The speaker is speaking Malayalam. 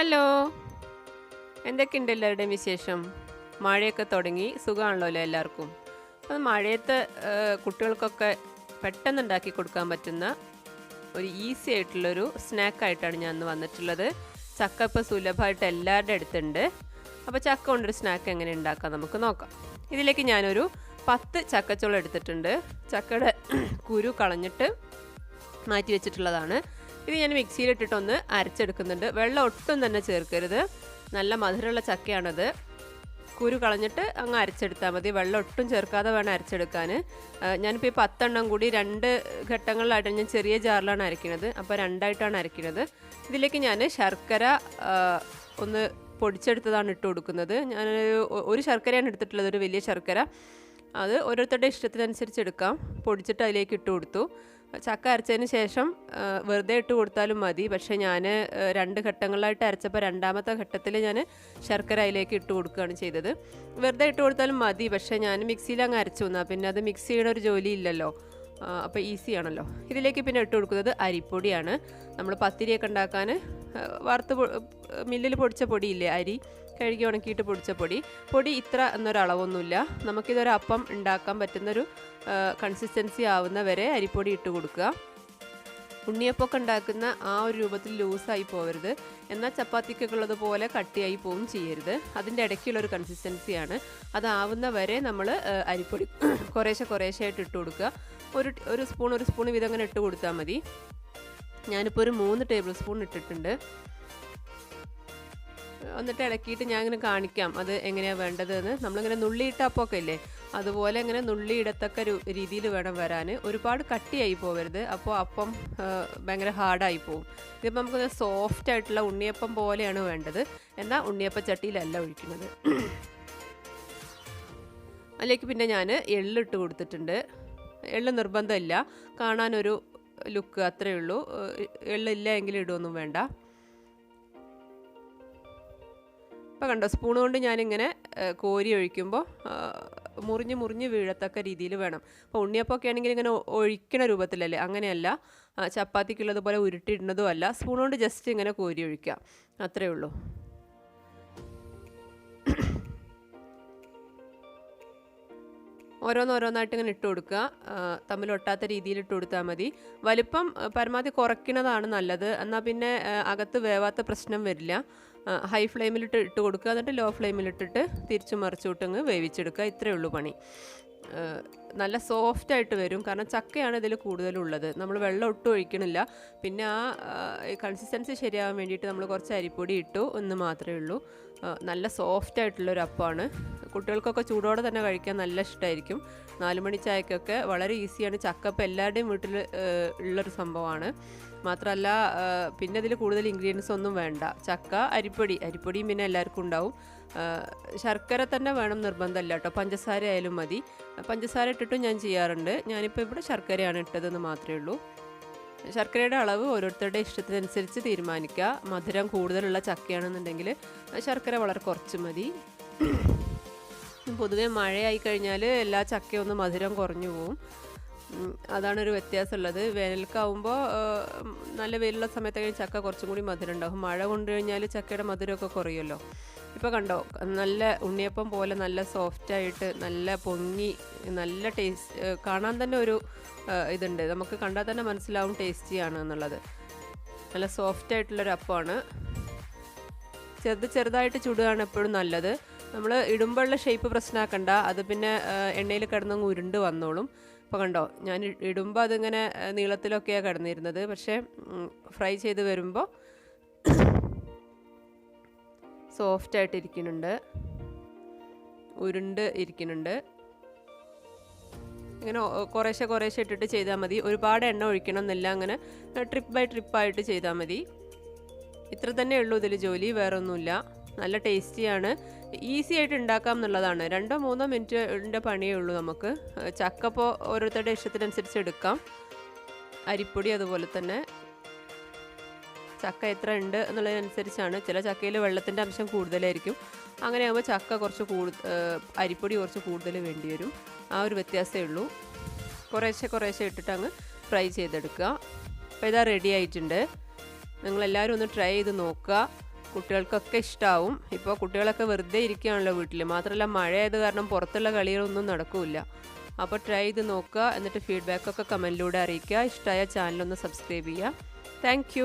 ഹലോ, എന്തൊക്കെയുണ്ട് എല്ലാവരുടെയും വിശേഷം? മഴയൊക്കെ തുടങ്ങി, സുഖമാണല്ലോ അല്ലേ എല്ലാവർക്കും? അത് മഴയത്ത് കുട്ടികൾക്കൊക്കെ പെട്ടെന്ന് ഉണ്ടാക്കി കൊടുക്കാൻ പറ്റുന്ന ഒരു ഈസി ആയിട്ടുള്ളൊരു സ്നാക്കായിട്ടാണ് ഞാൻ ഇന്ന് വന്നിട്ടുള്ളത്. ചക്ക ഇപ്പോൾ സുലഭമായിട്ട് എല്ലാവരുടെ അടുത്തുണ്ട്. അപ്പോൾ ചക്ക കൊണ്ടൊരു സ്നാക്ക് എങ്ങനെ ഉണ്ടാക്കാം നമുക്ക് നോക്കാം. ഇതിലേക്ക് ഞാനൊരു 10 ചക്കച്ചോളം എടുത്തിട്ടുണ്ട്. ചക്കയുടെ കുരു കളഞ്ഞിട്ട് മാറ്റി വെച്ചിട്ടുള്ളതാണ്. ഇത് ഞാൻ മിക്സിയിലിട്ടിട്ടൊന്ന് അരച്ചെടുക്കുന്നുണ്ട്. വെള്ളം ഒട്ടും തന്നെ ചേർക്കരുത്. നല്ല മധുരമുള്ള ചക്കയാണത്. കുരു കളഞ്ഞിട്ട് അങ്ങ് അരച്ചെടുത്താൽ മതി. വെള്ളം ഒട്ടും ചേർക്കാതെ വേണം അരച്ചെടുക്കാൻ. ഞാനിപ്പോൾ ഈ 10 എണ്ണം കൂടി 2 ഘട്ടങ്ങളിലായിട്ട് ഞാൻ ചെറിയ ജാറിലാണ് അരയ്ക്കുന്നത്. അപ്പോൾ 2ആയിട്ടാണ് അരയ്ക്കുന്നത്. ഇതിലേക്ക് ഞാൻ ശർക്കര ഒന്ന് പൊടിച്ചെടുത്തതാണ് ഇട്ട് കൊടുക്കുന്നത്. ഞാൻ ഒരു ശർക്കരയാണ് എടുത്തിട്ടുള്ളത്, ഒരു വലിയ ശർക്കര. അത് ഓരോരുത്തരുടെ ഇഷ്ടത്തിനനുസരിച്ച് എടുക്കാം. പൊടിച്ചിട്ട് അതിലേക്ക് ഇട്ട് കൊടുത്തു. ചക്ക അരച്ചതിന് ശേഷം വെറുതെ ഇട്ട് കൊടുത്താലും മതി. പക്ഷേ ഞാൻ 2 ഘട്ടങ്ങളിലായിട്ട് അരച്ചപ്പോൾ രണ്ടാമത്തെ ഘട്ടത്തിൽ ഞാൻ ശർക്കര അതിലേക്ക് ഇട്ട് കൊടുക്കുകയാണ് ചെയ്തത്. വെറുതെ ഇട്ട് കൊടുത്താലും മതി, പക്ഷേ ഞാൻ മിക്സിയിൽ അങ്ങ് അരച്ചു തന്നാൽ പിന്നെ അത് മിക്സ് ചെയ്യണ ഒരു ജോലി ഇല്ലല്ലോ. അപ്പോൾ ഈസി ആണല്ലോ. ഇതിലേക്ക് പിന്നെ ഇട്ട് കൊടുക്കുന്നത് അരിപ്പൊടിയാണ്. നമ്മൾ പത്തിരിയൊക്കെ ഉണ്ടാക്കാൻ വറുത്ത് മില്ലിൽ പൊടിച്ച പൊടിയില്ലേ, അരി കഴുകി ഉണക്കിയിട്ട് പൊടിച്ച പൊടി ഇത്ര എന്നൊരളവൊന്നുമില്ല. നമുക്കിതൊരു അപ്പം ഉണ്ടാക്കാൻ പറ്റുന്നൊരു കൺസിസ്റ്റൻസി ആവുന്ന വരെ അരിപ്പൊടി ഇട്ട് കൊടുക്കുക. ഉണ്ണിയപ്പമൊക്കെ ഉണ്ടാക്കുന്ന ആ ഒരു രൂപത്തിൽ ലൂസായി പോകരുത്, എന്നാൽ ചപ്പാത്തിക്കൊക്കെ ഉള്ളതുപോലെ കട്ടിയായി പോവും ചെയ്യരുത്. അതിൻ്റെ ഇടയ്ക്കുള്ളൊരു കൺസിസ്റ്റൻസിയാണ്. അതാവുന്ന വരെ നമ്മൾ അരിപ്പൊടി കുറേശ്ശെ ആയിട്ട് ഇട്ട് കൊടുക്കുക. ഒരു സ്പൂൺ വീതം അങ്ങനെ ഇട്ട് കൊടുത്താൽ മതി. ഞാനിപ്പോൾ ഒരു 3 ടേബിൾ സ്പൂൺ ഇട്ടിട്ടുണ്ട്. എന്നിട്ട് ഇളക്കിയിട്ട് ഞാൻ ഇങ്ങനെ കാണിക്കാം അത് എങ്ങനെയാണ് വേണ്ടതെന്ന്. നമ്മളിങ്ങനെ നുള്ളിയിട്ട അപ്പമൊക്കെ ഇല്ലേ, അതുപോലെ ഇങ്ങനെ നുള്ളിയിടത്തക്ക രീതിയിൽ വേണം വരാൻ. ഒരുപാട് കട്ടിയായി പോകരുത്, അപ്പോൾ അപ്പം ഭയങ്കര ഹാർഡായി പോകും. ഇതിപ്പോൾ നമുക്ക് സോഫ്റ്റ് ആയിട്ടുള്ള ഉണ്ണിയപ്പം പോലെയാണ് വേണ്ടത്. എന്നാൽ ഉണ്ണിയപ്പ ചട്ടിയിലല്ല ഒഴിക്കുന്നത്. അതിലേക്ക് പിന്നെ ഞാൻ എള്ളിട്ട് കൊടുത്തിട്ടുണ്ട്. എള്ള് നിർബന്ധമില്ല, കാണാനൊരു ലുക്ക് അത്രയേ ഉള്ളൂ. എള്ളില്ല എങ്കിൽ ഇടുമൊന്നും വേണ്ട. ഇപ്പോൾ കണ്ടോ, സ്പൂൺ കൊണ്ട് ഞാനിങ്ങനെ കോരി ഒഴിക്കുമ്പോൾ മുറിഞ്ഞ് വീഴത്തക്ക രീതിയിൽ വേണം. അപ്പോൾ ഉണ്ണിയപ്പമൊക്കെ ആണെങ്കിൽ ഇങ്ങനെ ഒഴിക്കണ രൂപത്തിലല്ലേ, അങ്ങനെയല്ല. ചപ്പാത്തിക്കുള്ളതുപോലെ ഉരുട്ടിയിടുന്നതും അല്ല. സ്പൂൺ കൊണ്ട് ജസ്റ്റ് ഇങ്ങനെ കോരി ഒഴിക്കുക, അത്രയേ ഉള്ളൂ. ഓരോന്നായിട്ട് ഇങ്ങനെ ഇട്ട് കൊടുക്കുക. തമ്മിലൊട്ടാത്ത രീതിയിൽ ഇട്ട് കൊടുത്താൽ മതി. വലിപ്പം പരമാവധി കുറയ്ക്കുന്നതാണ് നല്ലത്. എന്നാൽ പിന്നെ അകത്ത് വേവാത്ത പ്രശ്നം വരില്ല. ഹൈ ഫ്ലെയിമിലിട്ട് ഇട്ട് കൊടുക്കുക, എന്നിട്ട് ലോ ഫ്ലെയിമിലിട്ടിട്ട് തിരിച്ചു മറിച്ചുവിട്ടങ്ങ് വേവിച്ചെടുക്കുക. ഇത്രയേ ഉള്ളൂ പണി. നല്ല സോഫ്റ്റായിട്ട് വരും, കാരണം ചക്കയാണ് ഇതിൽ കൂടുതലുള്ളത്. നമ്മൾ വെള്ളം ഒട്ടും ഒഴിക്കണില്ല. പിന്നെ കൺസിസ്റ്റൻസി ശരിയാവാൻ വേണ്ടിയിട്ട് നമ്മൾ കുറച്ച് അരിപ്പൊടി ഇട്ടു എന്ന് മാത്രമേ ഉള്ളൂ. നല്ല സോഫ്റ്റായിട്ടുള്ളൊരു അപ്പമാണ്. കുട്ടികൾക്കൊക്കെ ചൂടോടെ തന്നെ കഴിക്കാൻ നല്ല ഇഷ്ടമായിരിക്കും. 4 മണി ചായക്കൊക്കെ വളരെ ഈസിയാണ്. ചക്ക ഇപ്പോൾ എല്ലാവരുടെയും വീട്ടിൽ ഉള്ളൊരു സംഭവമാണ്. മാത്രമല്ല പിന്നെ ഇതിൽ കൂടുതൽ ഇൻഗ്രീഡിയൻസ് ഒന്നും വേണ്ട. ചക്ക, അരിപ്പൊടിയും പിന്നെ എല്ലാവർക്കും ഉണ്ടാവും. ശർക്കര തന്നെ വേണം നിർബന്ധമല്ല കേട്ടോ, പഞ്ചസാര ആയാലും മതി. പഞ്ചസാര ഇട്ടിട്ടും ഞാൻ ചെയ്യാറുണ്ട്. ഞാനിപ്പോൾ ഇവിടെ ശർക്കരയാണ് ഇട്ടതെന്ന് മാത്രമേ ഉള്ളൂ. ശർക്കരയുടെ അളവ് ഓരോരുത്തരുടെ ഇഷ്ടത്തിനനുസരിച്ച് തീരുമാനിക്കുക. മധുരം കൂടുതലുള്ള ചക്കയാണെന്നുണ്ടെങ്കിൽ ശർക്കര വളരെ കുറച്ച് മതി. പൊതുവെ മഴയായി കഴിഞ്ഞാൽ എല്ലാ ചക്കയൊന്നും മധുരം കുറഞ്ഞു പോവും. അതാണൊരു വ്യത്യാസമുള്ളത്. വേനൽക്കാവുമ്പോൾ നല്ല വെയിലുള്ള സമയത്ത് ചക്ക കുറച്ചും കൂടി മധുരം ഉണ്ടാകും. മഴ കൊണ്ടു കഴിഞ്ഞാൽ ചക്കയുടെ മധുരമൊക്കെ കുറയുമല്ലോ. ഇപ്പോൾ കണ്ടോ, നല്ല ഉണ്ണിയപ്പം പോലെ നല്ല സോഫ്റ്റായിട്ട് നല്ല പൊങ്ങി നല്ല ടേസ്റ്റ്, കാണാൻ തന്നെ ഒരു ഇതുണ്ട്. നമുക്ക് കണ്ടാൽ തന്നെ മനസ്സിലാവും ടേസ്റ്റിയാണ് എന്നുള്ളത്. നല്ല സോഫ്റ്റായിട്ടുള്ളൊരു അപ്പമാണ്. ചെറുതായിട്ട് ചുടുകയാണ് എപ്പോഴും നല്ലത്. നമ്മൾ ഇടുമ്പോഴുള്ള ഷേപ്പ് പ്രശ്നമാക്കണ്ട, അത് പിന്നെ എണ്ണയിൽ കിടന്നങ്ങ് ഉരുണ്ട് വന്നോളും. ഇപ്പോൾ കണ്ടോ, ഞാൻ ഇടുമ്പോൾ അതിങ്ങനെ നീളത്തിലൊക്കെയാണ് കിടന്നിരുന്നത്. പക്ഷേ ഫ്രൈ ചെയ്ത് വരുമ്പോൾ സോഫ്റ്റായിട്ട് ഇരിക്കുന്നുണ്ട്, ഉരുണ്ട് ഇരിക്കുന്നുണ്ട്. ഇങ്ങനെ കുറേശ്ശെ ഇട്ടിട്ട് ചെയ്താൽ മതി. ഒരുപാട് എണ്ണ ഒഴിക്കണം എന്നില്ല, അങ്ങനെ ട്രിപ്പ് ബൈ ട്രിപ്പായിട്ട് ചെയ്താൽ മതി. ഇത്ര തന്നെ ഉള്ളൂ ഇതിൽ ജോലി, വേറെ ഒന്നുമില്ല. നല്ല ടേസ്റ്റിയാണ്, ഈസി ആയിട്ട് ഉണ്ടാക്കാം എന്നുള്ളതാണ്. 2-3 മിനിറ്റിൻ്റെ പണിയേ ഉള്ളൂ നമുക്ക്. ചക്കപ്പോൾ ഓരോരുത്തരുടെ ഇഷ്ടത്തിനനുസരിച്ച് എടുക്കാം. അരിപ്പൊടി അതുപോലെ തന്നെ. ചക്ക എത്ര ഉണ്ട് എന്നുള്ളതിനനുസരിച്ചാണ്. ചില ചക്കയിൽ വെള്ളത്തിൻ്റെ അംശം കൂടുതലായിരിക്കും. അങ്ങനെയാകുമ്പോൾ ചക്ക അരിപ്പൊടി കുറച്ച് കൂടുതൽ വേണ്ടി വരും. ആ ഒരു വ്യത്യാസമേ ഉള്ളൂ. കുറേശ്ശെ ഇട്ടിട്ട് അങ്ങ് ഫ്രൈ ചെയ്തെടുക്കുക. അപ്പോൾ ഇതാ റെഡി ആയിട്ടുണ്ട്. നിങ്ങളെല്ലാവരും ഒന്ന് ട്രൈ ചെയ്ത് നോക്കുക. കുട്ടികൾക്കൊക്കെ ഇഷ്ടമാവും. ഇപ്പോൾ കുട്ടികളൊക്കെ വെറുതെ ഇരിക്കുകയാണല്ലോ വീട്ടിൽ, മാത്രമല്ല മഴയായത് കാരണം പുറത്തുള്ള കളികളൊന്നും നടക്കില്ല. അപ്പോൾ ട്രൈ ചെയ്ത് നോക്കുക, എന്നിട്ട് ഫീഡ്ബാക്കൊക്കെ കമൻറ്റിലൂടെ അറിയിക്കുക. ഇഷ്ടമായ ചാനലൊന്ന് സബ്സ്ക്രൈബ് ചെയ്യുക. താങ്ക്